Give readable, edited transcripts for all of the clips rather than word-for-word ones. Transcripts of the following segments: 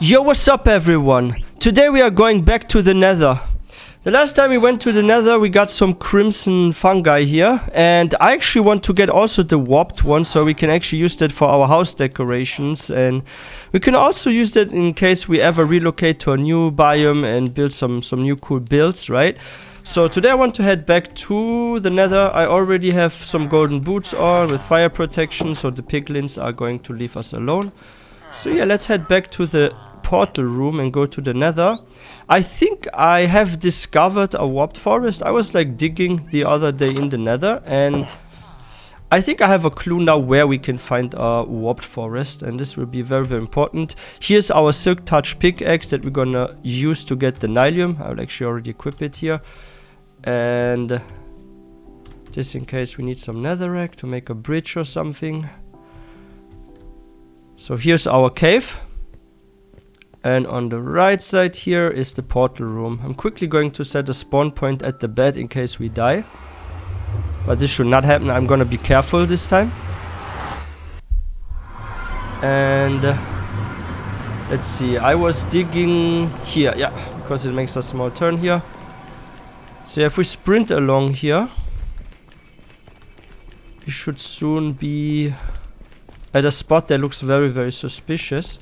Yo, what's up everyone? Today we are going back to the Nether. The last time we went to the Nether we got some crimson fungi here, and I actually want to get also the warped one so we can actually use that for our house decorations, and we can also use that in case we ever relocate to a new biome and build some new cool builds, right? So today I want to head back to the Nether. I already have some golden boots on with fire protection, so the piglins are going to leave us alone. So yeah, let's head back to the portal room and go to the Nether. I think I have discovered a warped forest. I was like digging the other day in the Nether, and I think I have a clue now where we can find a warped forest, and this will be very, very important. Here's our silk touch pickaxe that we're gonna use to get the nylium. I will actually already equip it here, and just in case we need some netherrack to make a bridge or something. So here's our cave. And on the right side here is the portal room. I'm quickly going to set a spawn point at the bed in case we die. But this should not happen. I'm gonna be careful this time. And let's see. I was digging here. Yeah, because it makes a small turn here. So if we sprint along here, we should soon be at a spot that looks very, very suspicious.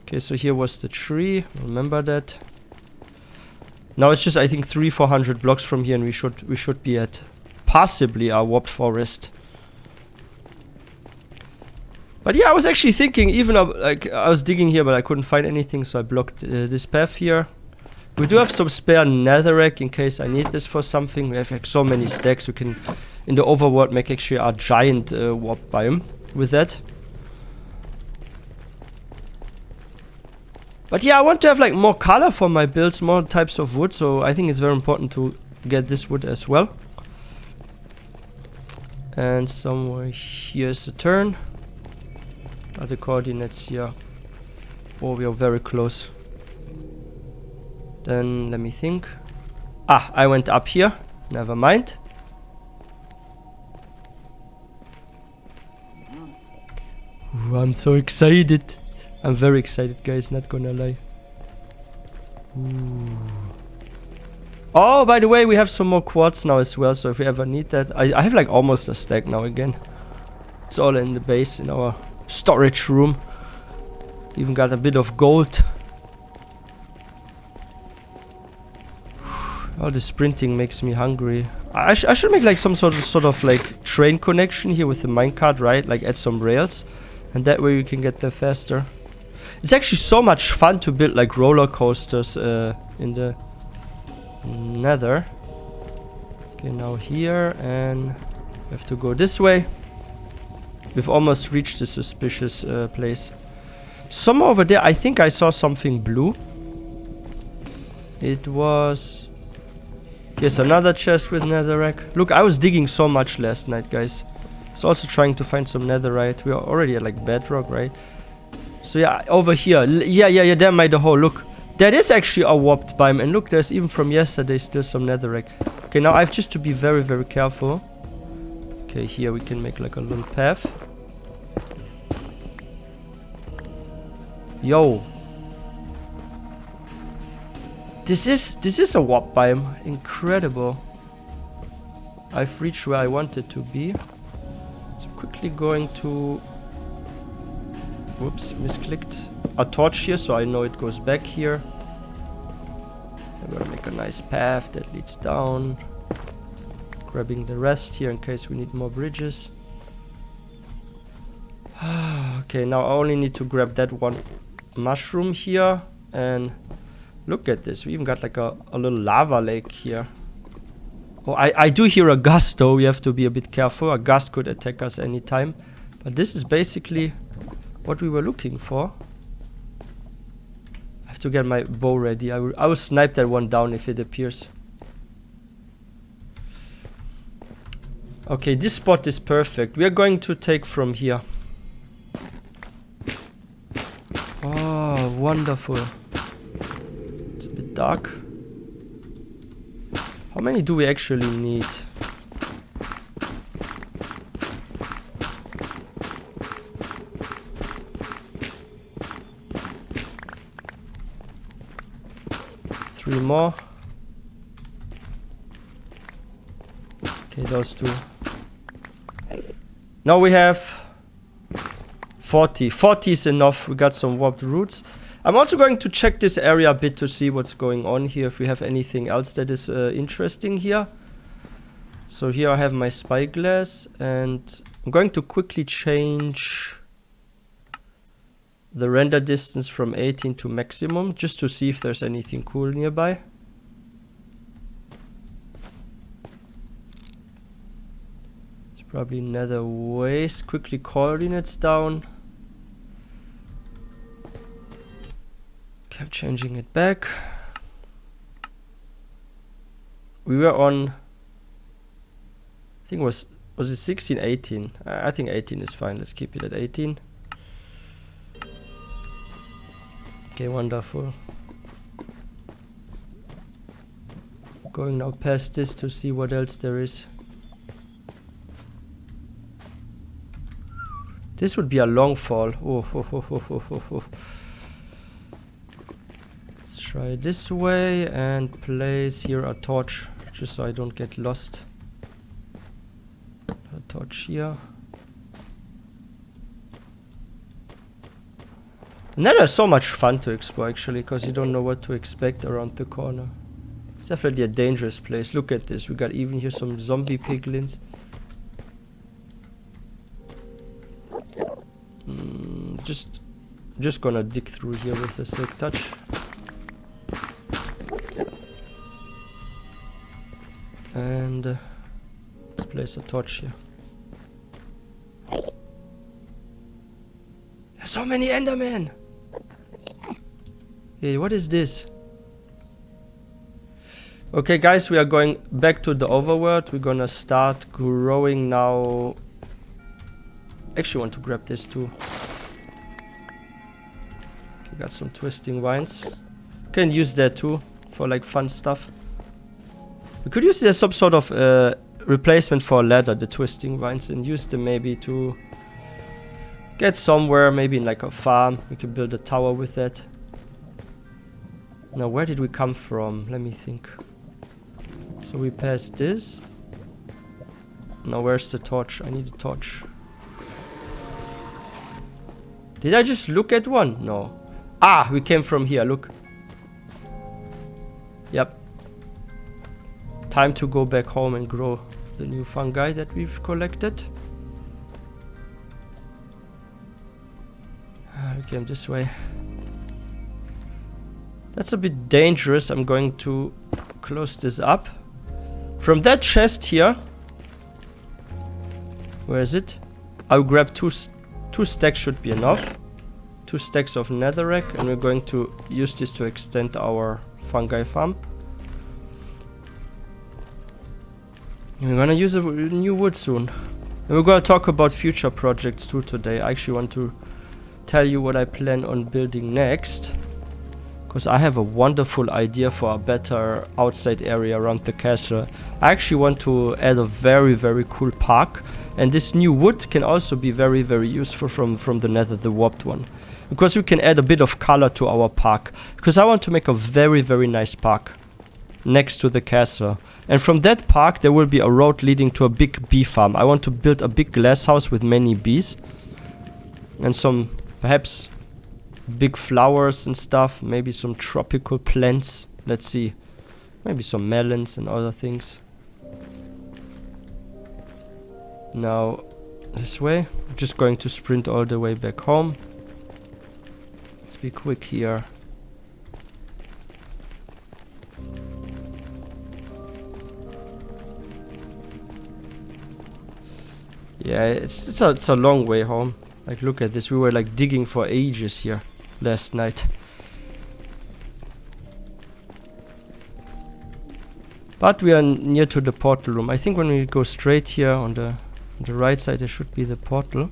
Okay, so here was the tree. Remember that. Now it's just I think 300-400 blocks from here, and we should be at possibly our warped forest. But yeah, I was actually thinking, even like I was digging here, but I couldn't find anything, so I blocked this path here. We do have some spare netherrack in case I need this for something. We have like so many stacks. We can in the overworld make actually a giant warp biome with that. But yeah, I want to have like more color for my builds, more types of wood, so I think it's very important to get this wood as well. And somewhere here's a turn. Are the coordinates here? Oh, we are very close. Then let me think. Ah, I went up here. Never mind. Ooh, I'm so excited. I'm very excited, guys, not gonna lie. Ooh. Oh, by the way, we have some more quartz now as well, so if we ever need that. I have like almost a stack now again. It's all in the base, in our storage room. Even got a bit of gold. All the sprinting makes me hungry. I should make like some sort of like train connection here with the minecart, right? Like add some rails, and that way we can get there faster. It's actually so much fun to build like roller coasters in the Nether. Okay, now here, and we have to go this way. We've almost reached the suspicious place. Somewhere over there, I think I saw something blue. It was... Here's another chest with netherrack. Look, I was digging so much last night, guys. I was also trying to find some netherite. We are already at like bedrock, right? So yeah, over here. Yeah, there might the hole. Look, that is actually a warped biome. And look, there's even from yesterday still some netherrack. Okay, now I have just to be very, very careful. Okay, here we can make like a little path. Yo. This is a warp biome. Incredible. I've reached where I wanted to be. So quickly going to... Whoops, misclicked. A torch here, so I know it goes back here. I'm gonna make a nice path that leads down. Grabbing the rest here in case we need more bridges. Okay, now I only need to grab that one mushroom here. And look at this, we even got like a little lava lake here. Oh, I do hear a gust though, we have to be a bit careful. A gust could attack us anytime. But this is basically what we were looking for. I have to get my bow ready. I will snipe that one down if it appears. Okay, this spot is perfect. We are going to take from here. Oh, wonderful. It's a bit dark. How many do we actually need? 3 more. Okay, those 2. Now we have 40. 40 is enough. We got some warped roots. I'm also going to check this area a bit to see what's going on here, if we have anything else that is interesting here. So here I have my spyglass, and I'm going to quickly change the render distance from 18 to maximum, just to see if there's anything cool nearby. It's probably nether waste. Quickly coordinates down. Okay, I'm changing it back. We were on, I think was it 16, 18? I think 18 is fine. Let's keep it at 18. Okay, wonderful. Going now past this to see what else there is. This would be a long fall. Let's try it this way and place here a torch, just so I don't get lost. A torch here. Nether is so much fun to explore actually, because you don't know what to expect around the corner. It's definitely a dangerous place. Look at this. We got even here some zombie piglins. Just gonna dig through here with a silk touch. And let's place a torch here. There's so many Endermen! Hey, what is this? Okay guys, we are going back to the overworld. We're gonna start growing now. Actually want to grab this too. We got some twisting vines. Can use that too for like fun stuff. We could use it as some sort of replacement for a ladder, the twisting vines, and use them maybe to get somewhere, maybe in like a farm. We could build a tower with that. Now where did we come from? Let me think. So we passed this. Now where's the torch? I need a torch. Did I just look at one? No. Ah, we came from here, look. Yep. Time to go back home and grow the new fungi that we've collected. We came this way. That's a bit dangerous. I'm going to close this up. From that chest here. Where is it? I'll grab two stacks should be enough. 2 stacks of netherrack, and we're going to use this to extend our fungi farm. And we're gonna use a new wood soon. And we're gonna talk about future projects too today. I actually want to tell you what I plan on building next, because I have a wonderful idea for a better outside area around the castle. I actually want to add a very, very cool park, and this new wood can also be very, very useful from the nether, the warped one, because we can add a bit of color to our park, because I want to make a very, very nice park next to the castle. And from that park there will be a road leading to a big bee farm. I want to build a big glass house with many bees and some perhaps big flowers and stuff, maybe some tropical plants. Let's see, maybe some melons and other things. Now this way. I'm just going to sprint all the way back home. Let's be quick here. Yeah, it's a long way home. Like, look at this. We were like digging for ages here last night. But we are near to the portal room. I think when we go straight here on the right side, there should be the portal.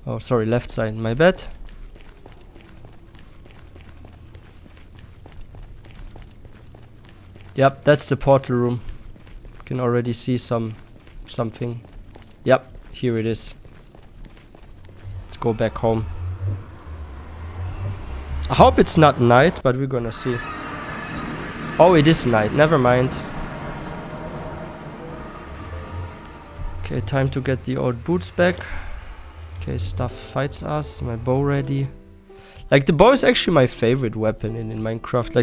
Oh, sorry, left side. My bad. Yep, that's the portal room. You can already see something. Yep, here it is. Let's go back home. I hope it's not night, but we're gonna see. Oh, it is night. Never mind. Okay, time to get the old boots back. Okay, stuff fights us. My bow ready. Like, the bow is actually my favorite weapon in Minecraft.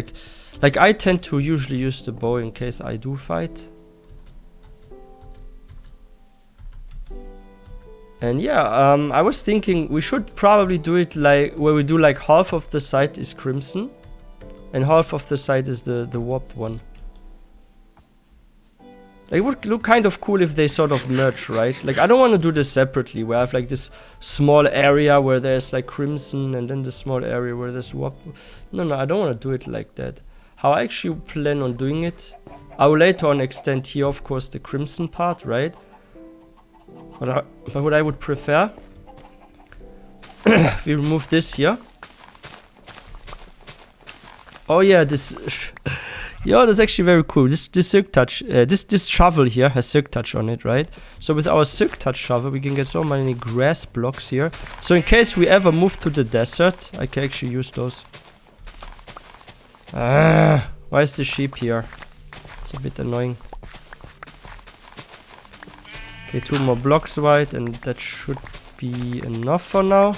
Like I tend to usually use the bow in case I do fight. And yeah, I was thinking we should probably do it like where we do like half of the side is crimson and half of the side is the warped one. Like, it would look kind of cool if they sort of merge, right? Like, I don't want to do this separately where I have like this small area where there's like crimson and then the small area where there's warped. No, I don't want to do it like that. How I actually plan on doing it, I will later on extend here, of course, the crimson part, right? But what I would prefer, if we remove this here. Oh yeah, this, yeah, that's actually very cool. This silk touch, this shovel here has silk touch on it, right? So with our silk touch shovel, we can get so many grass blocks here. So in case we ever move to the desert, I can actually use those. Why is the sheep here? It's a bit annoying. Okay, 2 more blocks wide, and that should be enough for now.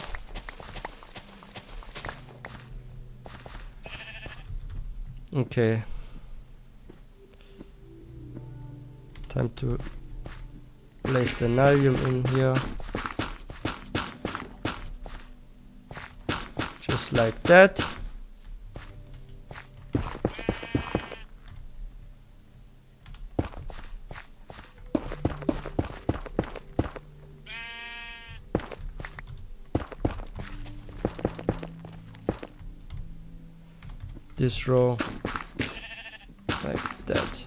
Okay. Time to place the nylon in here. Just like that. This row like that.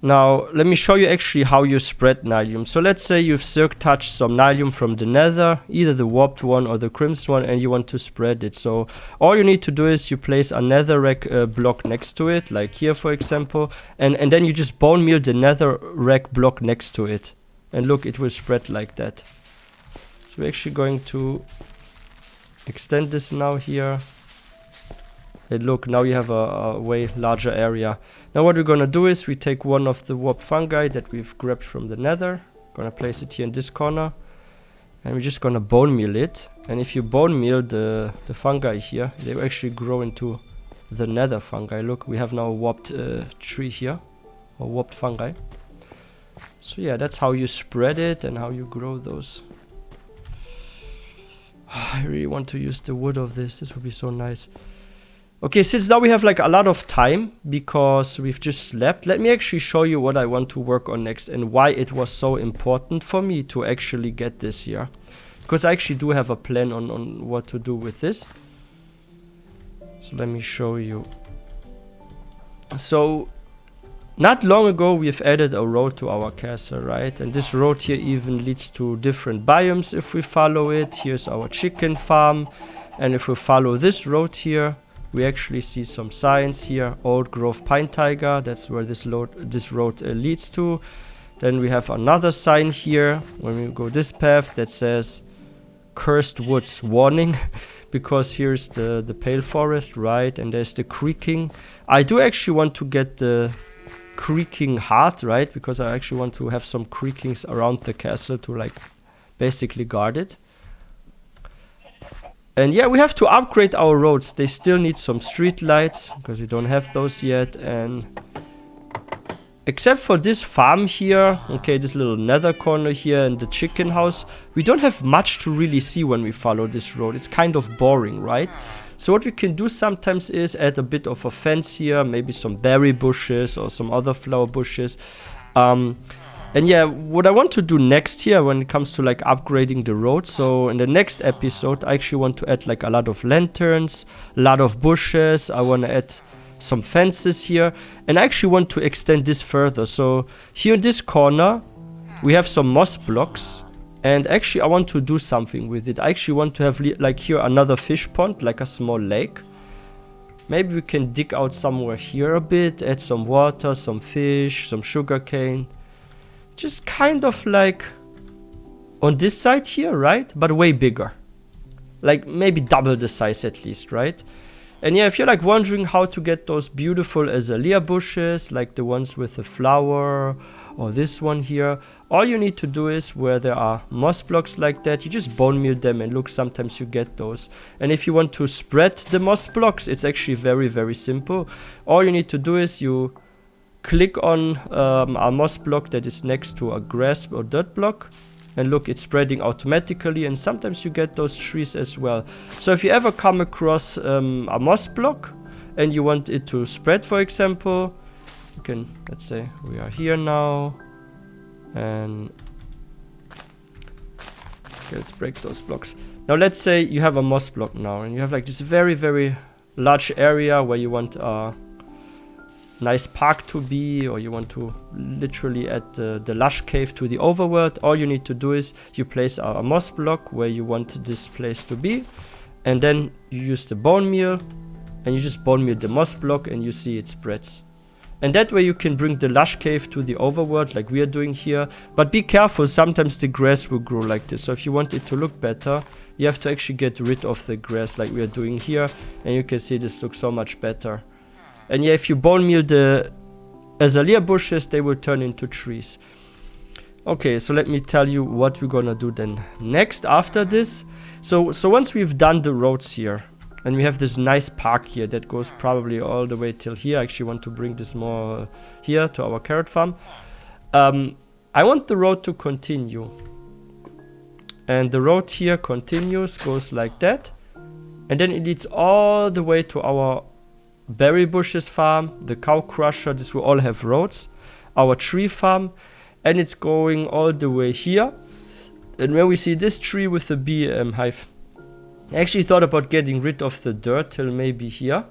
Now let me show you actually how you spread nylon. So let's say you've silk touched some nylon from the nether, either the warped one or the crimson one, and you want to spread it. So all you need to do is you place a netherrack block next to it, like here for example, and then you just bone meal the netherrack block next to it, and look, it will spread like that. So we're actually going to extend this now here. And look, now you have a way larger area. Now what we're gonna do is we take one of the warp fungi that we've grabbed from the nether, gonna place it here in this corner, and we're just gonna bone meal it. And if you bone meal the fungi here, they will actually grow into the nether fungi. Look, we have now a warped tree here, or warped fungi. So yeah, that's how you spread it and how you grow those. I really want to use the wood of this. This would be so nice. Okay, since now we have like a lot of time because we've just slept, let me actually show you what I want to work on next and why it was so important for me to actually get this here. Because I actually do have a plan on what to do with this. So let me show you. So not long ago we've added a road to our castle, right? And this road here even leads to different biomes if we follow it. Here's our chicken farm. And if we follow this road here, we actually see some signs here. Old growth pine taiga, that's where this road leads to. Then we have another sign here when we go this path that says cursed woods warning because here's the pale forest, right? And there's the creaking. I do actually want to get the creaking heart, right? Because I actually want to have some creakings around the castle to like basically guard it. And yeah, we have to upgrade our roads. They still need some street lights because we don't have those yet. And except for this farm here, okay, this little nether corner here and the chicken house, we don't have much to really see when we follow this road. It's kind of boring, right? So what we can do sometimes is add a bit of a fence here, maybe some berry bushes or some other flower bushes. And yeah, what I want to do next here when it comes to like upgrading the road, so in the next episode I actually want to add like a lot of lanterns, a lot of bushes. I want to add some fences here, and I actually want to extend this further. So here in this corner we have some moss blocks, and actually I want to do something with it. I actually want to have like here another fish pond, like a small lake. Maybe we can dig out somewhere here a bit, add some water, some fish, some sugarcane. Just kind of like on this side here, right? But way bigger. like maybe double the size at least, right? And yeah, if you're like wondering how to get those beautiful azalea bushes, like the ones with the flower, or this one here, all you need to do is, where there are moss blocks like that, you just bone meal them, and look, sometimes you get those. And if you want to spread the moss blocks, it's actually very, very simple. All you need to do is you click on a moss block that is next to a grass or dirt block, and look, it's spreading automatically, and sometimes you get those trees as well. So if you ever come across a moss block and you want it to spread, for example, you can, let's say we are here now, and okay, let's break those blocks. Now let's say you have a moss block now, and you have like this very, very large area where you want a nice park to be, or you want to literally add the lush cave to the overworld. All you need to do is you place a moss block where you want this place to be, and then you use the bone meal, and you just bone meal the moss block, and you see it spreads. And that way you can bring the lush cave to the overworld like we are doing here. But be careful, sometimes the grass will grow like this. So if you want it to look better, you have to actually get rid of the grass like we are doing here, and you can see this looks so much better. And yeah, if you bone meal the azalea bushes, they will turn into trees. Okay, so let me tell you what we're gonna do then next after this. So once we've done the roads here, and we have this nice park here that goes probably all the way till here. I actually want to bring this more here to our carrot farm. I want the road to continue. And the road here continues, goes like that. And then it leads all the way to our berry bushes farm, the cow crusher, this will all have roads, our tree farm, and it's going all the way here. And when we see this tree with the bee hive, I actually thought about getting rid of the dirt till maybe here,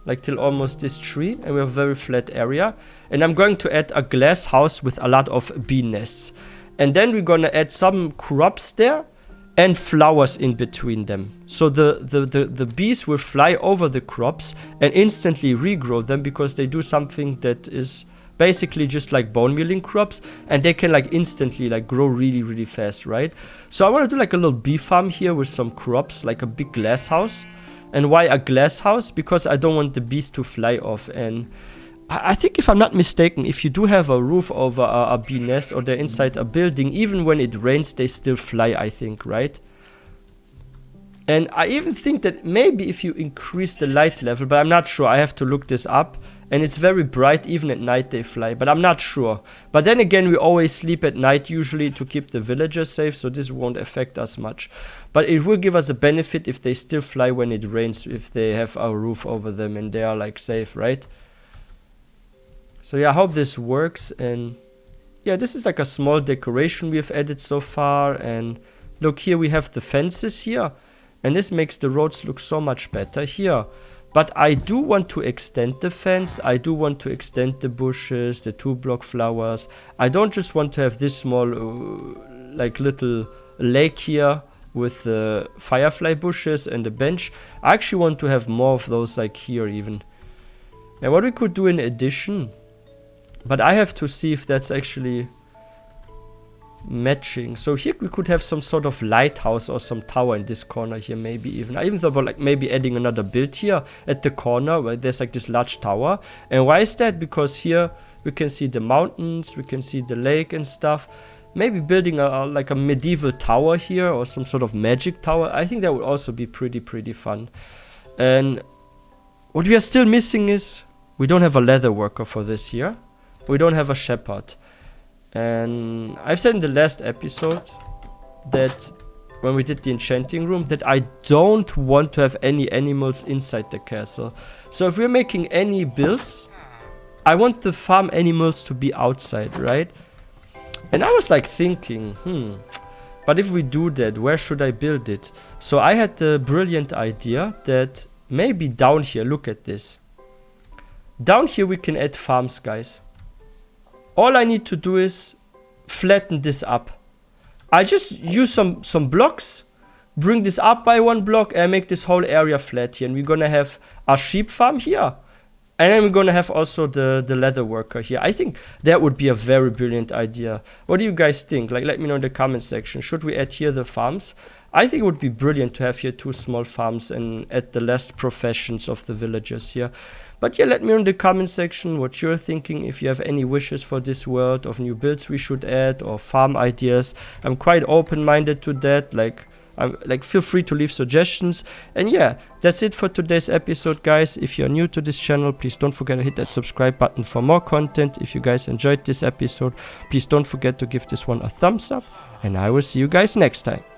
like till almost this tree, and we have a very flat area. And I'm going to add a glass house with a lot of bee nests. And then we're gonna add some crops there, and flowers in between them. So the bees will fly over the crops and instantly regrow them, because they do something that is basically just like bone mealing crops, and they can like instantly like grow really, really fast, right? So I want to do like a little bee farm here with some crops, like a big glass house. And why a glass house? Because I don't want the bees to fly off. And I think, if I'm not mistaken, if you do have a roof over a bee nest, or they're inside a building, even when it rains, they still fly, I think, right? And I even think that maybe if you increase the light level, but I'm not sure, I have to look this up. And it's very bright, even at night they fly, but I'm not sure. But then again, we always sleep at night usually to keep the villagers safe, so this won't affect us much. But it will give us a benefit if they still fly when it rains, if they have a roof over them and they are like safe, right? So yeah, I hope this works. And yeah, this is like a small decoration we have added so far. And look, here we have the fences here, and this makes the roads look so much better here. But I do want to extend the fence. I do want to extend the bushes, the 2-block flowers. I don't just want to have this small like little lake here with the firefly bushes and the bench. I actually want to have more of those like here even. Now what we could do in addition, but I have to see if that's actually matching. So here we could have some sort of lighthouse or some tower in this corner here, maybe even. I even thought about like maybe adding another build here at the corner where there's like this large tower. And why is that? Because here we can see the mountains, we can see the lake and stuff. Maybe building like a medieval tower here, or some sort of magic tower. I think that would also be pretty fun. And what we are still missing is we don't have a leather worker for this here. We don't have a shepherd. And I've said in the last episode that when we did the enchanting room, that I don't want to have any animals inside the castle. So if we're making any builds, I want the farm animals to be outside, right? And I was like thinking, but if we do that, where should I build it? So I had the brilliant idea that maybe down here, look at this. Down here we can add farms, guys. All I need to do is flatten this up. I just use some blocks, bring this up by 1 block, and make this whole area flat here. And we're gonna have a sheep farm here. And then we're gonna have also the leather worker here. I think that would be a very brilliant idea. What do you guys think? Like, let me know in the comment section. Should we add here the farms? I think it would be brilliant to have here 2 small farms and add the last professions of the villagers here. But yeah, let me know in the comment section what you're thinking. If you have any wishes for this world, of new builds we should add, or farm ideas. I'm quite open-minded to that. Like, feel free to leave suggestions. And yeah, that's it for today's episode, guys. If you're new to this channel, please don't forget to hit that subscribe button for more content. If you guys enjoyed this episode, please don't forget to give this one a thumbs up, and I will see you guys next time.